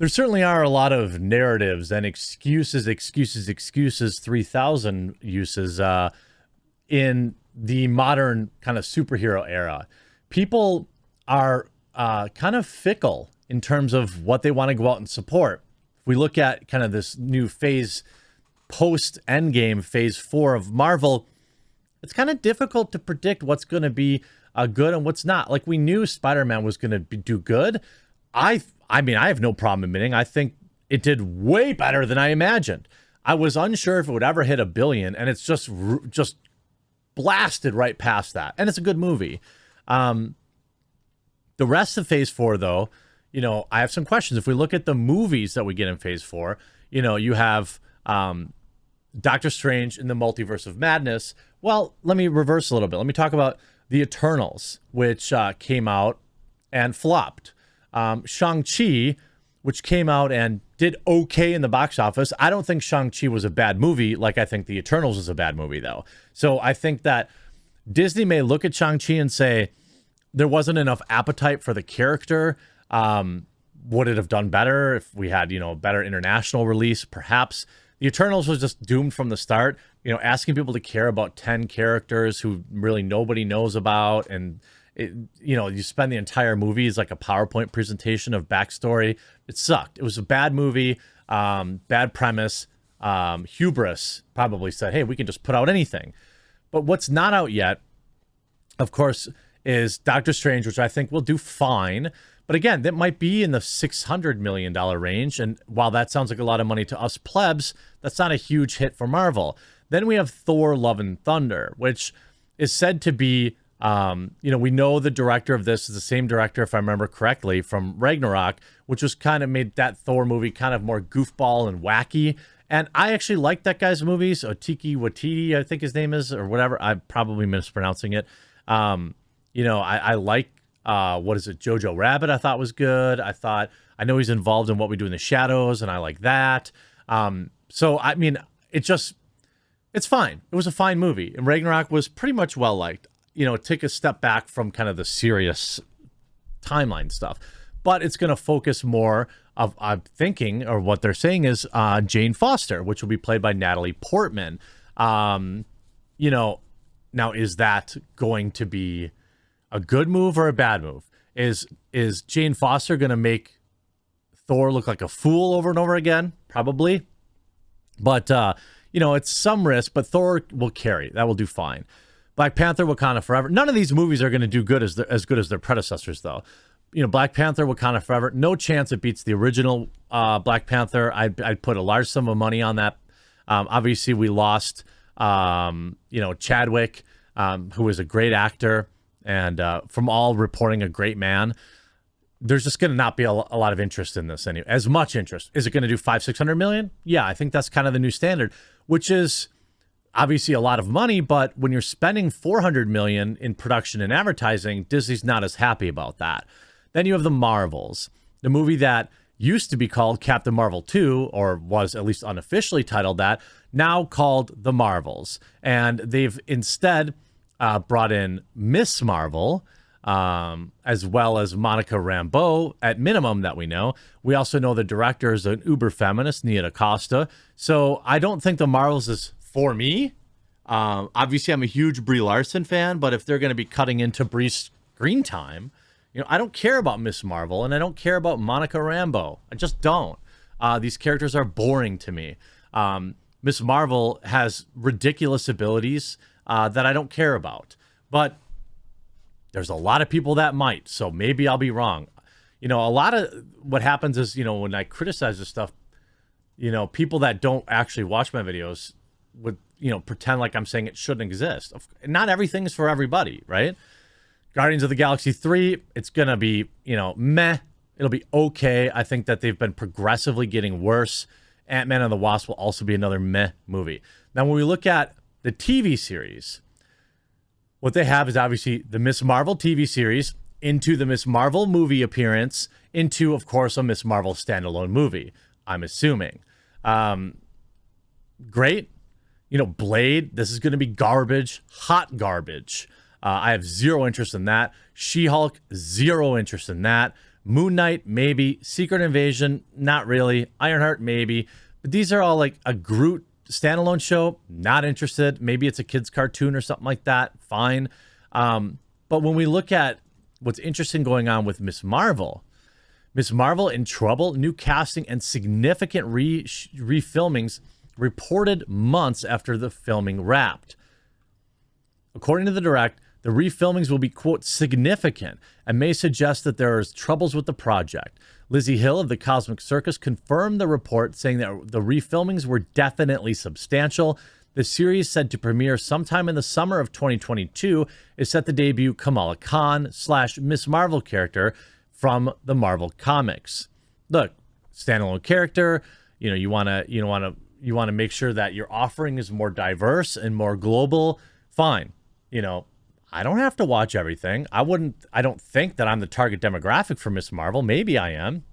There certainly are a lot of narratives and excuses 3000 uses in the modern kind of superhero era. People are kind of fickle in terms of what they want to go out and support. If we look at kind of this new phase, post Endgame, phase 4 of Marvel, it's kind of difficult to predict what's going to be good and what's not. Like, we knew Spider-Man was going to do good. I mean, I have no problem admitting I think it did way better than I imagined. I was unsure if it would ever hit $1 billion, and it's just blasted right past that. And it's a good movie. The rest of Phase 4, though, you know, I have some questions. If we look at the movies that we get in Phase 4, you know, you have Doctor Strange in the Multiverse of Madness. Well, let me reverse a little bit. Let me talk about The Eternals, which came out and flopped. Shang-Chi, which came out and did okay in the box office. I don't think Shang-Chi was a bad movie, like I think The Eternals is a bad movie, though. So I think that Disney may look at Shang-Chi and say, there wasn't enough appetite for the character. Would it have done better if we had, you know, a better international release? Perhaps. The Eternals was just doomed from the start. You know, asking people to care about 10 characters who really nobody knows about, and you know, you spend the entire movie as like a PowerPoint presentation of backstory. It sucked. It was a bad movie, bad premise. Hubris probably said, hey, we can just put out anything. But what's not out yet, of course, is Doctor Strange, which I think will do fine. But again, that might be in the $600 million range. And while that sounds like a lot of money to us plebs, that's not a huge hit for Marvel. Then we have Thor: Love and Thunder, which is said to be, you know, we know the director of this is the same director, if I remember correctly, from Ragnarok, which was kind of made that Thor movie kind of more goofball and wacky. And I actually like that guy's movies. Otiki Watiti, I think his name is, or whatever. I'm probably mispronouncing it. You know, I like, what is it? Jojo Rabbit, I thought was good. I know he's involved in What We Do in the Shadows, and I like that. So, I mean, it's fine. It was a fine movie. And Ragnarok was pretty much well-liked. You know, take a step back from kind of the serious timeline stuff. But it's going to focus more of, I'm thinking, or what they're saying is Jane Foster, which will be played by Natalie Portman. You know, now is that going to be a good move or a bad move? Is Jane Foster going to make Thor look like a fool over and over again? Probably. But, you know, it's some risk, but Thor will carry. That will do fine. Black Panther, Wakanda Forever. None of these movies are going to do good as good as their predecessors, though. You know, Black Panther, Wakanda Forever, no chance it beats the original Black Panther. I'd put a large sum of money on that. Obviously, we lost, you know, Chadwick, who was a great actor, and from all reporting, a great man. There's just going to not be a lot of interest in this anyway. As much interest. Is it going to do 500-600 million? Yeah, I think that's kind of the new standard, which is obviously a lot of money, but when you're spending 400 million in production and advertising, Disney's not as happy about that. Then you have the Marvels, the movie that used to be called Captain Marvel 2, or was at least unofficially titled that, now called The Marvels. And they've instead brought in Miss Marvel, as well as Monica Rambeau, at minimum, that we know. We also know the director is an uber feminist, Nia DaCosta. So I don't think The Marvels is for me. Obviously, I'm a huge Brie Larson fan, but if they're going to be cutting into Brie's screen time, you know, I don't care about Miss Marvel, and I don't care about Monica Rambeau. I just don't. These characters are boring to me. Miss Marvel has ridiculous abilities that I don't care about. But there's a lot of people that might, so maybe I'll be wrong. You know, a lot of what happens is, you know, when I criticize this stuff, you know, people that don't actually watch my videos would, you know, pretend like I'm saying it shouldn't exist. Not everything is for everybody, right? Guardians of the Galaxy 3, it's going to be, you know, meh. It'll be okay. I think that they've been progressively getting worse. Ant-Man and the Wasp will also be another meh movie. Now, when we look at the TV series, what they have is obviously the Miss Marvel TV series, into the Miss Marvel movie appearance, into, of course, a Miss Marvel standalone movie, I'm assuming. Great. You know, Blade, this is going to be garbage, hot garbage. I have zero interest in that. She-Hulk, zero interest in that. Moon Knight, maybe. Secret Invasion, not really. Ironheart, maybe. But these are all like a Groot standalone show. Not interested. Maybe it's a kid's cartoon or something like that. Fine. But when we look at what's interesting going on with Miss Marvel in trouble, new casting, and significant refilmings reported months after the filming wrapped. According to the Direct, the refilmings will be, quote, significant and may suggest that there is troubles with the project. Lizzie Hill of the Cosmic Circus confirmed the report, saying that the refilmings were definitely substantial. The series, said to premiere sometime in the summer of 2022, is set to debut Kamala Khan / Miss Marvel character from the Marvel Comics. Look, standalone character, you want to make sure that your offering is more diverse and more global. Fine. I don't have to watch everything. I don't think that I'm the target demographic for Miss Marvel. Maybe I am.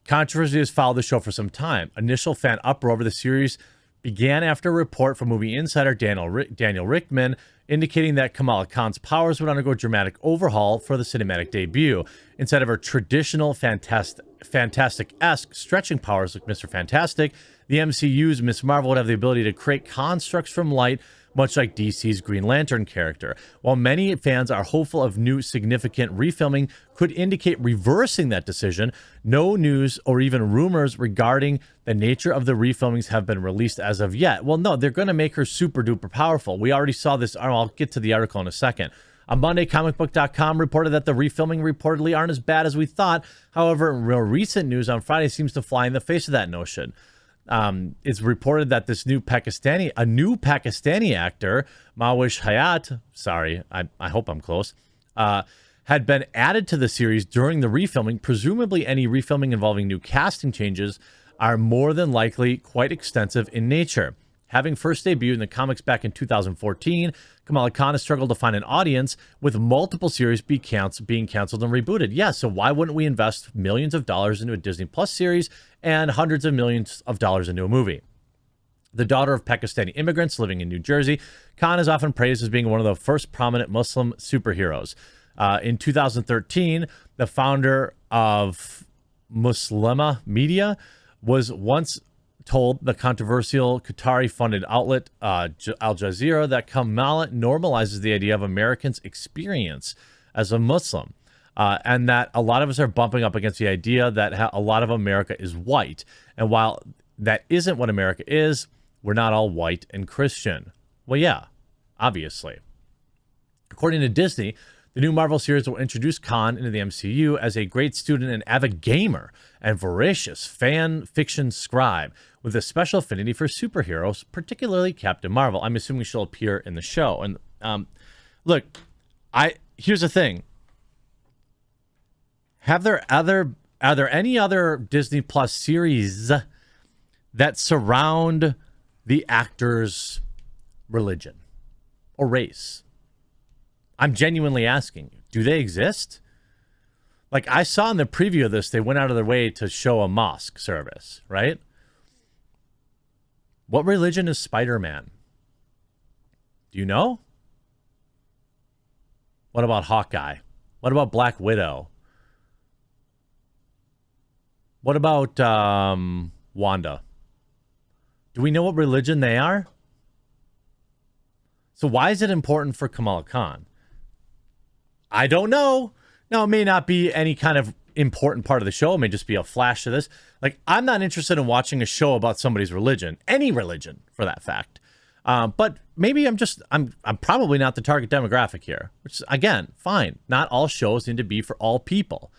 Controversy has followed the show for some time. Initial fan uproar over the series began after a report from movie insider Daniel Rickman indicating that Kamala Khan's powers would undergo dramatic overhaul for the cinematic debut. Instead of her traditional Fantastic-esque stretching powers like Mr. Fantastic, the MCU's Miss Marvel would have the ability to create constructs from light, much like DC's Green Lantern character. While many fans are hopeful of new significant refilming could indicate reversing that decision, no news or even rumors regarding the nature of the refilmings have been released as of yet. Well, no, they're going to make her super duper powerful. We already saw this. I'll get to the article in a second. On Monday, comicbook.com reported that the refilming reportedly aren't as bad as we thought. However, real recent news on Friday seems to fly in the face of that notion. It's reported that a new Pakistani actor, Mawish Hayat, sorry, I hope I'm close, had been added to the series during the refilming. Presumably any refilming involving new casting changes are more than likely quite extensive in nature. Having first debuted in the comics back in 2014, Kamala Khan has struggled to find an audience, with multiple series being canceled and rebooted. Yeah, so why wouldn't we invest millions of dollars into a Disney Plus series and hundreds of millions of dollars into a movie? The daughter of Pakistani immigrants living in New Jersey, Khan is often praised as being one of the first prominent Muslim superheroes. In 2013, the founder of Muslima Media was once told the controversial Qatari-funded outlet Al Jazeera that Kamala normalizes the idea of Americans' experience as a Muslim, and that a lot of us are bumping up against the idea that a lot of America is white. And while that isn't what America is, we're not all white and Christian. Well, yeah, obviously. According to Disney, the new Marvel series will introduce Khan into the MCU as a great student and avid gamer and voracious fan fiction scribe with a special affinity for superheroes, particularly Captain Marvel. I'm assuming she'll appear in the show. And look, here's the thing. Are there any other Disney Plus series that surround the actor's religion or race? I'm genuinely asking you, do they exist? Like, I saw in the preview of this, they went out of their way to show a mosque service, right? What religion is Spider-Man? Do you know? What about Hawkeye? What about Black Widow? What about Wanda? Do we know what religion they are? So why is it important for Kamala Khan? I don't know. Now, it may not be any kind of important part of the show. It may just be a flash to this. Like, I'm not interested in watching a show about somebody's religion, any religion for that fact. But maybe I'm probably not the target demographic here, which, again, fine. Not all shows need to be for all people.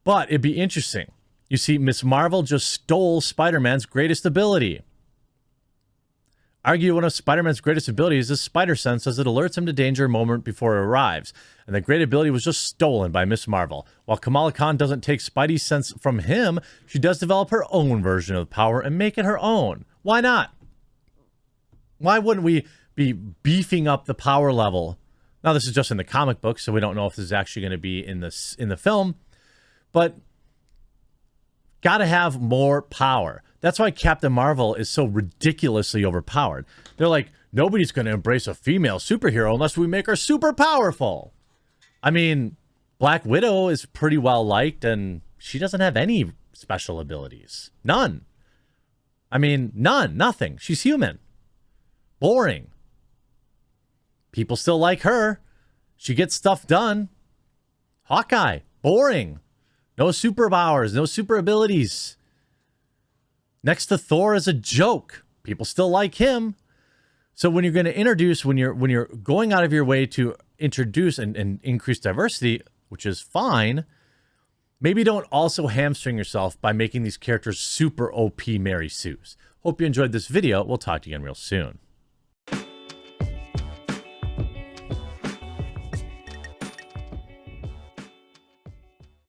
But it'd be interesting. You see, Miss Marvel just stole Spider-Man's greatest ability. Argue one of Spider-Man's greatest abilities is spider sense, as it alerts him to danger a moment before it arrives. And the great ability was just stolen by Miss Marvel. While Kamala Khan doesn't take Spidey's sense from him, she does develop her own version of the power and make it her own. Why not? Why wouldn't we be beefing up the power level? Now, this is just in the comic book, so we don't know if this is actually going to be in the film. But got to have more power. That's why Captain Marvel is so ridiculously overpowered. They're like, nobody's going to embrace a female superhero unless we make her super powerful. I mean, Black Widow is pretty well liked, and she doesn't have any special abilities. None. I mean, none. Nothing. She's human. Boring. People still like her. She gets stuff done. Hawkeye. Boring. No superpowers. No super abilities. Next to Thor is a joke. People still like him. So when you're going to introduce, when you're going out of your way to introduce and increase diversity, which is fine, maybe don't also hamstring yourself by making these characters super OP Mary Sues. Hope you enjoyed this video. We'll talk to you again real soon.